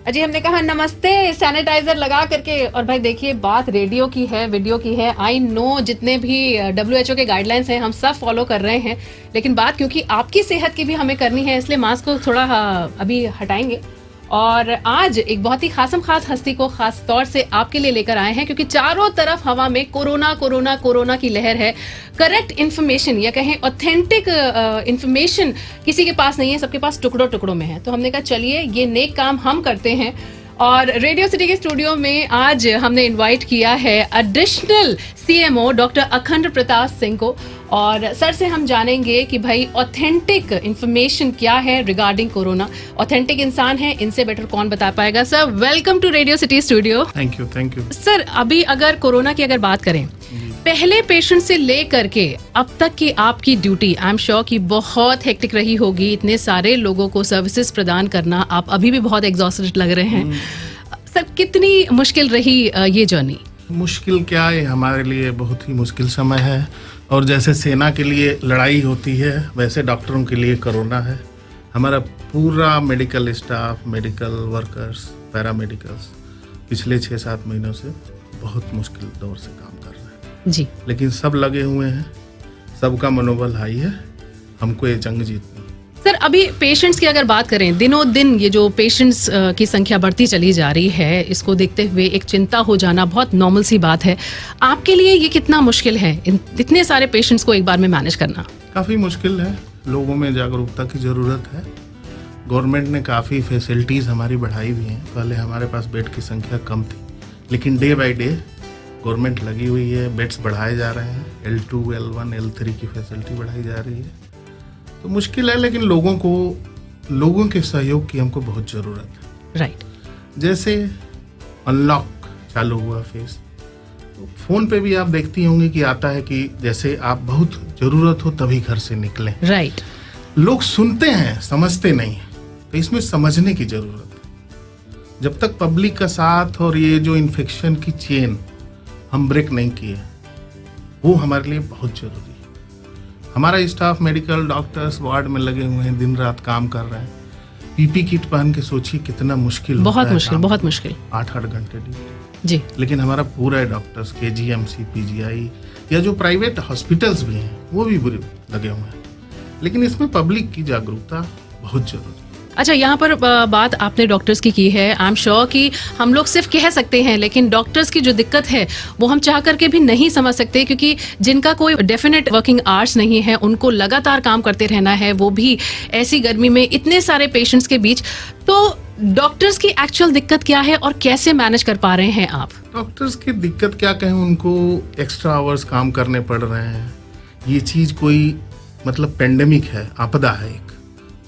अजी हमने कहा नमस्ते सैनिटाइजर लगा करके। और भाई देखिए, बात रेडियो की है, वीडियो की है। आई नो जितने भी WHO के गाइडलाइंस हैं हम सब फॉलो कर रहे हैं, लेकिन बात क्योंकि आपकी सेहत की भी हमें करनी है, इसलिए मास्क को थोड़ा अभी हटाएंगे। और आज एक बहुत ही खासम खास हस्ती को खास तौर से आपके लिए लेकर आए हैं, क्योंकि चारों तरफ हवा में कोरोना कोरोना कोरोना की लहर है। करेक्ट इन्फॉर्मेशन या कहें ऑथेंटिक इन्फॉर्मेशन किसी के पास नहीं है, सबके पास टुकड़ों टुकड़ों में है। तो हमने कहा चलिए ये नेक काम हम करते हैं। और रेडियो सिटी के स्टूडियो में आज हमने इनवाइट किया है एडिशनल CMO डॉक्टर अखंड प्रताप सिंह को। और सर से हम जानेंगे कि भाई ऑथेंटिक इन्फॉर्मेशन क्या है रिगार्डिंग कोरोना। ऑथेंटिक इंसान है, इनसे बेटर कौन बता पाएगा। Sir welcome to radio city studio. Thank you. Sir अभी अगर कोरोना की अगर बात करें, पहले पेशेंट से लेकर के अब तक की आपकी ड्यूटी आई एम श्योर कि बहुत हेक्टिक रही होगी। इतने सारे लोगों को सर्विसेज प्रदान करना, आप अभी भी बहुत एग्जॉस्टेड लग रहे हैं। सर कितनी मुश्किल रही ये जर्नी? मुश्किल क्या है, हमारे लिए बहुत ही मुश्किल समय है। और जैसे सेना के लिए लड़ाई होती है, वैसे डॉक्टरों के लिए कोरोना है। हमारा पूरा medical staff, medical workers, paramedicals पिछले 6-7 महीनों से बहुत मुश्किल दौर से काम कर रहे हैं जी। लेकिन सब लगे हुए हैं, सबका मनोबल हाई है, हमको ये जंग जीतनी। सर अभी पेशेंट्स की अगर बात करें, दिनों दिन ये जो पेशेंट्स की संख्या बढ़ती चली जा रही है, इसको देखते हुए एक चिंता हो जाना बहुत नॉर्मल सी बात है। आपके लिए ये कितना मुश्किल है इतने सारे पेशेंट्स को एक बार में मैनेज करना? काफ़ी मुश्किल है, लोगों में जागरूकता की ज़रूरत है। गवर्नमेंट ने काफ़ी फैसिलिटीज़ हमारी बढ़ाई हुई हैं। पहले हमारे पास बेड की संख्या कम थी, लेकिन डे बाय डे गवर्नमेंट लगी हुई है, बेड्स बढ़ाए जा रहे हैं। L2, L1, L3 की फैसिलिटी बढ़ाई जा रही है। तो मुश्किल है, लेकिन लोगों के सहयोग की हमको बहुत ज़रूरत है। राइट। जैसे अनलॉक चालू हुआ फेस, तो फ़ोन पे भी आप देखती होंगी कि आता है कि जैसे आप बहुत ज़रूरत हो तभी घर से निकलें। राइट। लोग सुनते हैं, समझते नहीं, तो इसमें समझने की ज़रूरत है। जब तक पब्लिक का साथ और ये जो इन्फेक्शन की चेन हम ब्रेक नहीं किए, वो हमारे लिए बहुत ज़रूरी है। हमारा स्टाफ, मेडिकल डॉक्टर्स वार्ड में लगे हुए हैं, दिन रात काम कर रहे हैं। PP किट पहन के सोचिए कितना मुश्किल होता है। बहुत मुश्किल 8-8 घंटे ड्यूटी जी। लेकिन हमारा पूरा डॉक्टर्स KGMC, PGI या जो प्राइवेट हॉस्पिटल्स भी हैं वो भी बुरे लगे हुए हैं। लेकिन इसमें पब्लिक की जागरूकता बहुत जरूरी है। अच्छा, यहाँ पर बात आपने डॉक्टर्स की है। आई एम श्योर कि हम लोग सिर्फ कह सकते हैं, लेकिन डॉक्टर्स की जो दिक्कत है वो हम चाह करके भी नहीं समझ सकते, क्योंकि जिनका कोई डेफिनेट वर्किंग आवर्स नहीं है, उनको लगातार काम करते रहना है, वो भी ऐसी गर्मी में इतने सारे पेशेंट्स के बीच। तो डॉक्टर्स की एक्चुअल दिक्कत क्या है और कैसे मैनेज कर पा रहे हैं आप? डॉक्टर्स की दिक्कत क्या कहें, उनको एक्स्ट्रा आवर्स काम करने पड़ रहे हैं। ये चीज़ कोई मतलब पेंडेमिक है, आपदा है एक,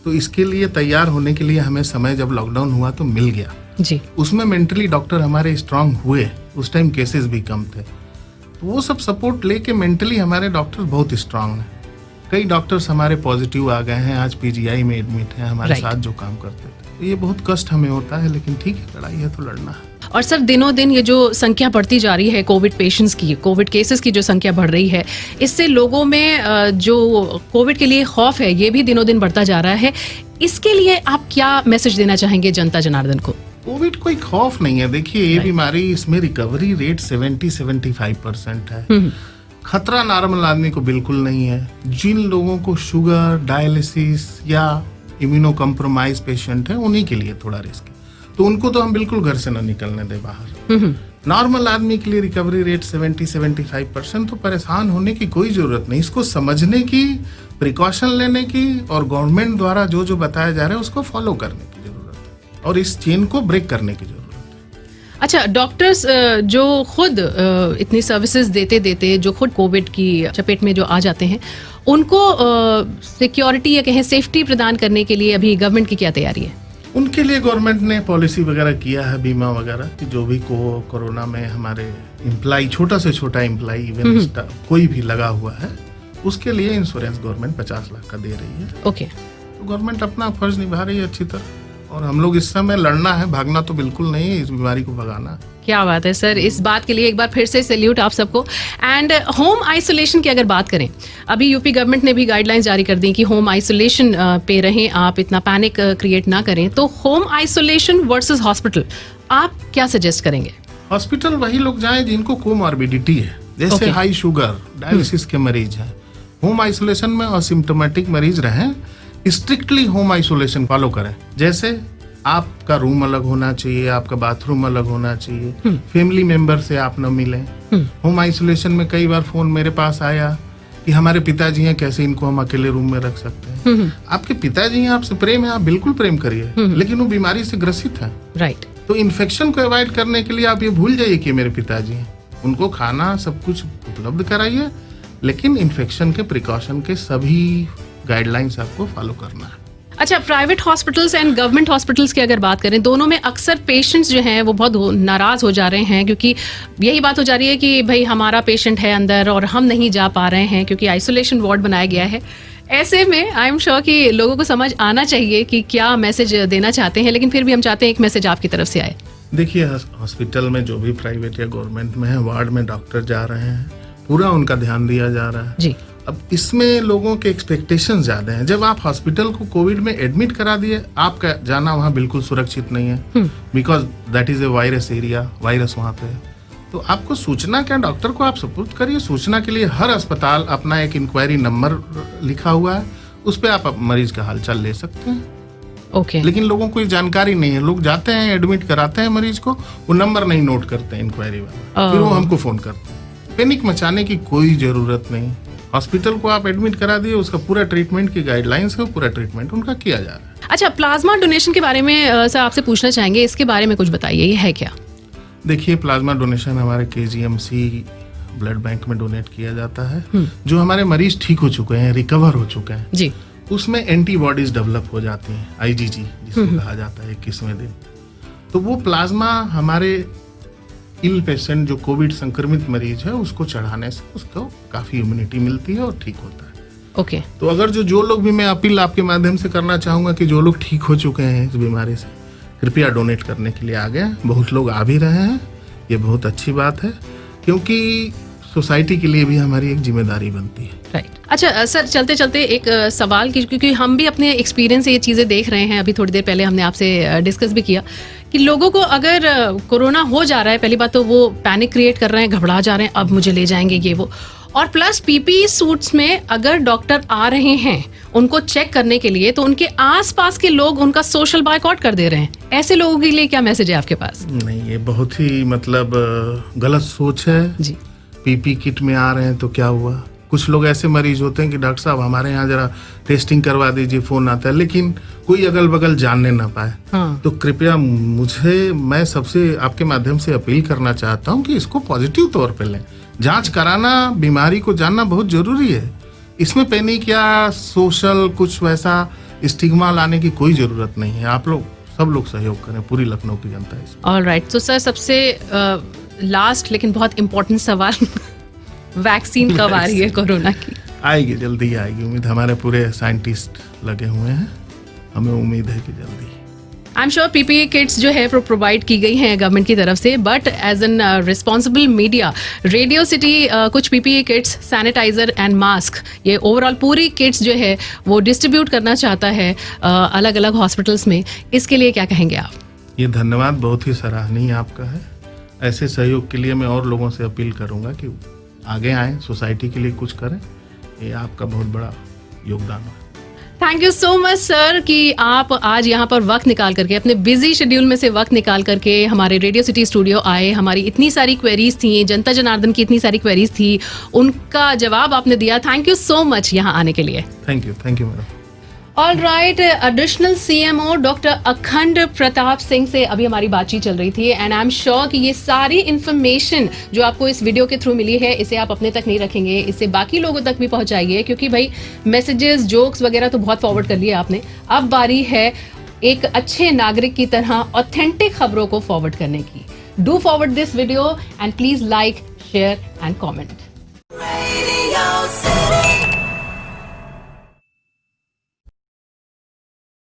तो इसके लिए तैयार होने के लिए हमें समय जब लॉकडाउन हुआ तो मिल गया जी। उसमें मेंटली डॉक्टर हमारे स्ट्रांग हुए, उस टाइम केसेस भी कम थे, तो वो सब सपोर्ट लेके मेंटली हमारे डॉक्टर बहुत स्ट्रांग हैं। कई डॉक्टर्स हमारे पॉजिटिव आ गए हैं, आज PGI में एडमिट हैं हमारे साथ जो काम करते थे। तो ये बहुत कष्ट हमें होता है, लेकिन ठीक है, लड़ाई है तो लड़ना है। और सर दिनों दिन ये जो संख्या बढ़ती जा रही है, कोविड पेशेंट्स की, कोविड केसेस की जो संख्या बढ़ रही है, इससे लोगों में जो कोविड के लिए खौफ है ये भी दिनों दिन बढ़ता जा रहा है। इसके लिए आप क्या मैसेज देना चाहेंगे जनता जनार्दन को? कोविड कोई खौफ नहीं है। देखिए, ये बीमारी, इसमें रिकवरी रेट 70-75% है। खतरा नॉर्मल आदमी को बिल्कुल नहीं है। जिन लोगों को शुगर, डायलिसिस या इम्यूनो कॉम्प्रोमाइज पेशेंट है, उन्हीं के लिए थोड़ा रिस्क है, तो उनको तो हम बिल्कुल घर से ना निकलने दे बाहर। नॉर्मल आदमी के लिए रिकवरी रेट 70-75%, तो परेशान होने की कोई जरूरत नहीं। इसको समझने की, प्रिकॉशन लेने की, और गवर्नमेंट द्वारा जो जो बताया जा रहा है उसको फॉलो करने की जरूरत है, और इस चेन को ब्रेक करने की जरूरत है। अच्छा, डॉक्टर्स जो खुद इतनी सर्विसेज देते जो खुद कोविड की चपेट में जो आ जाते हैं, उनको सिक्योरिटी या कहें सेफ्टी प्रदान करने के लिए अभी गवर्नमेंट की क्या तैयारी है? उनके लिए गवर्नमेंट ने पॉलिसी वगैरह किया है, बीमा वगैरह, कि जो भी कोरोना में हमारे एम्प्लॉय, छोटा से छोटा एम्प्लॉय, इवन कोई भी लगा हुआ है, उसके लिए इंश्योरेंस गवर्नमेंट 50 लाख का दे रही है। ओके। तो गवर्नमेंट अपना फर्ज निभा रही है अच्छी तरह, और हम लोग इस समय लड़ना है, भागना तो बिल्कुल नहीं है, इस बीमारी को भगाना। क्या बात है सर, इस बात के लिए एक बार फिर से सैल्यूट आप सबको। एंड होम आइसोलेशन की अगर बात करें, अभी यूपी गवर्नमेंट ने भी गाइडलाइंस जारी कर दी कि होम आइसोलेशन पे रहें, आप इतना पैनिक क्रिएट ना करें। तो होम आइसोलेशन वर्सेस हॉस्पिटल, आप क्या सजेस्ट करेंगे? हॉस्पिटल वही लोग जाएं जिनको कोमॉर्बिडिटी है, जैसे हाई शुगर, डायलिसिस के मरीज हैं। होम आइसोलेशन में असिम्प्टोमेटिक मरीज रहें, स्ट्रिक्टली होम आइसोलेशन फॉलो करें। जैसे आपका रूम अलग होना चाहिए, आपका बाथरूम अलग होना चाहिए, फैमिली मेंबर से आप न मिलें। होम आइसोलेशन में कई बार फोन मेरे पास आया कि हमारे पिताजी हैं, कैसे इनको हम अकेले रूम में रख सकते हैं। आपके पिताजी हैं, आपसे प्रेम है, आप बिल्कुल प्रेम करिए, लेकिन वो बीमारी से ग्रसित है। राइट। तो इन्फेक्शन को अवॉइड करने के लिए आप ये भूल जाइए कि मेरे पिताजी हैं, उनको खाना सब कुछ उपलब्ध कराइए, लेकिन इन्फेक्शन के प्रिकॉशन के सभी गाइडलाइंस आपको फॉलो करना है। अच्छा, private hospitals and government hospitals की अगर बात करें, दोनों में अक्सर पेशेंट्स जो हैं वो बहुत नाराज हो जा रहे हैं, क्योंकि यही बात हो जा रही है कि भाई हमारा पेशेंट है अंदर और हम नहीं जा पा रहे हैं क्योंकि आइसोलेशन वार्ड बनाया गया है। ऐसे में आई एम श्योर कि लोगों को समझ आना चाहिए कि क्या मैसेज देना चाहते हैं, लेकिन फिर भी हम चाहते हैं एक मैसेज आपकी तरफ से आए। देखिए, हॉस्पिटल में जो भी प्राइवेट या गवर्नमेंट में है, वार्ड में डॉक्टर जा रहे हैं, पूरा उनका ध्यान दिया जा रहा है जी। अब इसमें लोगों के एक्सपेक्टेशंस ज्यादा हैं। जब आप हॉस्पिटल को कोविड में एडमिट करा दिए, आपका जाना वहाँ बिल्कुल सुरक्षित नहीं है, because that is a virus area, virus वहाँ पे है। तो आपको सूचना क्या, डॉक्टर को आप सपोर्ट करिए। सूचना के लिए हर अस्पताल अपना एक इंक्वायरी नंबर लिखा हुआ है, उस पर आप मरीज का हालचाल ले सकते हैं। ओके। लेकिन लोगों को जानकारी नहीं है, लोग जाते हैं एडमिट कराते हैं मरीज को, वो नंबर नहीं नोट करते हैं इंक्वायरी वाला, फिर वो हमको फोन करते हैं। पैनिक मचाने की कोई जरूरत नहीं। हॉस्पिटल को आप एडमिट करा दिए, उसका पूरा ट्रीटमेंट की गाइडलाइंस है, पूरा ट्रीटमेंट उनका किया जा रहा है। अच्छा, प्लाज्मा डोनेशन के बारे में सर आपसे पूछना चाहेंगे, इसके बारे में कुछ बताइए, ये है क्या? देखिए, प्लाज्मा डोनेशन हमारे KGMC ब्लड बैंक में डोनेट किया जाता है। जो हमारे मरीज ठीक हो चुके हैं, रिकवर हो चुके हैं जी, उसमें एंटीबॉडीज डेवलप हो जाती हैं, IgG जिसको कहा जाता है 21वें दिन। तो वो प्लाज्मा हमारे इल पेशेंट, जो कोविड संक्रमित मरीज है, उसको चढ़ाने से उसको काफी इम्यूनिटी मिलती है और ठीक होता है। ओके। तो अगर जो लोग भी, मैं अपील आपके माध्यम से करना चाहूंगा कि जो लोग ठीक हो चुके हैं इस बीमारी से, कृपया डोनेट करने के लिए आगे आएं। बहुत लोग आ भी रहे हैं, ये बहुत अच्छी बात है, क्योंकि सोसाइटी के लिए भी हमारी एक जिम्मेदारी बनती है। राइट। अच्छा सर, चलते चलते एक सवाल की, क्योंकि हम भी अपने एक्सपीरियंस से ये चीज़ें देख रहे हैं, अभी थोड़ी देर पहले हमने आपसे डिस्कस भी किया कि लोगों को अगर कोरोना हो जा रहा है, पहली बात तो वो पैनिक क्रिएट कर रहे हैं, घबरा जा रहे हैं, अब मुझे ले जाएंगे ये वो, और प्लस PPE सूट्स में अगर डॉक्टर आ रहे हैं उनको चेक करने के लिए, तो उनके आसपास के लोग उनका सोशल बायकॉट कर दे रहे हैं। ऐसे लोगों के लिए क्या मैसेज है आपके पास? नहीं, ये बहुत ही मतलब गलत सोच है जी। PPE किट में आ रहे हैं तो क्या हुआ? कुछ लोग ऐसे मरीज होते हैं कि डॉक्टर साहब हमारे यहाँ जरा टेस्टिंग करवा दीजिए, फोन आता है, लेकिन कोई अगल बगल जानने ना पाए। हाँ। तो कृपया मैं सबसे आपके माध्यम से अपील करना चाहता हूँ कि इसको पॉजिटिव तौर पे लें। जांच कराना, बीमारी को जानना बहुत जरूरी है। इसमें पैनिक या सोशल कुछ वैसा स्टिग्मा लाने की कोई जरूरत नहीं है। आप लोग सब लोग सहयोग करें, पूरी लखनऊ की जनता इसमें। ऑलराइट। तो सर, सबसे लास्ट लेकिन बहुत इंपॉर्टेंट सवाल, वैक्सीन कब आ रही है कोरोना की? आएगी, जल्दी आएगी। उम्मीद, हमारे पूरे साइंटिस्ट लगे हुए हैं, हमें उम्मीद है कि जल्दी। I am sure PPE kits जो है वो प्रोवाइड की गई हैं गवर्नमेंट की तरफ से, but as an responsible media, radio city कुछ PPE kits, sanitiser and mask, ये ओवरऑल पूरी किट्स जो है वो डिस्ट्रीब्यूट करना चाहता है अलग अलग हॉस्पिटल्स में। इसके लिए क्या कहेंगे आप? ये धन्यवाद बहुत ही सराहनीय आपका है। ऐसे सहयोग के लिए मैं और लोगों से अपील करूंगा कि आगे आएं, सोसाइटी के लिए कुछ करें। ये आपका बहुत बड़ा योगदान है। Thank you so much sir कि आप आज यहाँ पर वक्त निकाल करके, अपने बिजी शेड्यूल में से वक्त निकाल करके हमारे रेडियो सिटी स्टूडियो आए। हमारी इतनी सारी क्वेरीज थी, जनता जनार्दन की इतनी सारी क्वेरीज थी, उनका जवाब आपने दिया। थैंक यू सो मच यहाँ आने के लिए। Thank you madam. All right, additional CMO doctor अखंड प्रताप सिंह से अभी हमारी बातचीत चल रही थी, एंड आई एम श्योर कि ये सारी इन्फॉर्मेशन जो आपको इस वीडियो के थ्रू मिली है, इसे आप अपने तक नहीं रखेंगे, इसे बाकी लोगों तक भी पहुंचाइए, क्योंकि भाई मैसेजेस, जोक्स वगैरह तो बहुत फॉरवर्ड कर लिए आपने। अब बारी है एक अच्छे नागरिक की तरह ऑथेंटिक खबरों को फॉरवर्ड करने की। Do forward this video and please like, share and comment.